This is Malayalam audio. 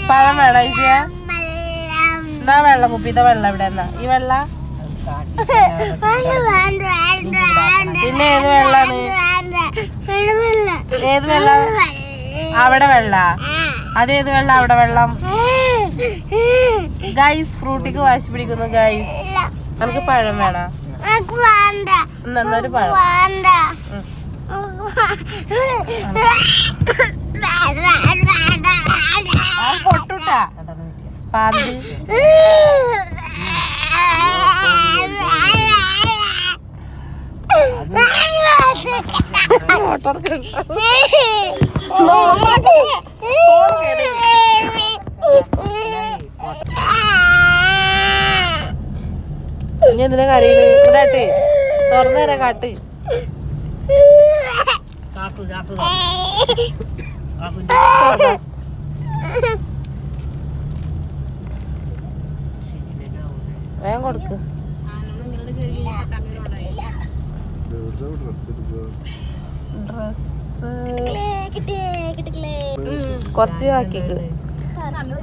പഴം വേണം എന്താ വെള്ളം കുപ്പിത്തെ വെള്ളം ഇവിടെ എന്നാ ഈ വെള്ള പിന്നെ ഏത് വെള്ളാണ് ഏത് വെള്ളം അവിടെ വെള്ള അതേത് വെള്ളം അവിടെ വെള്ളം ഗൈസ് ഫ്രൂട്ടിക്ക് വാശി പിടിക്കുന്നു ഗൈസ് നമുക്ക് പഴം വേണം എന്നൊരു പഴം പൊട്ടുട്ടാ പാന്ത് ഇനി എന്തിനാ കരയില് ഇവിടാട്ട് തുറന്നു തരാം കാട്ട് വേഗം കൊടുക്ക് ഡ്രസ് കുറച്ച് ആക്കിക്ക്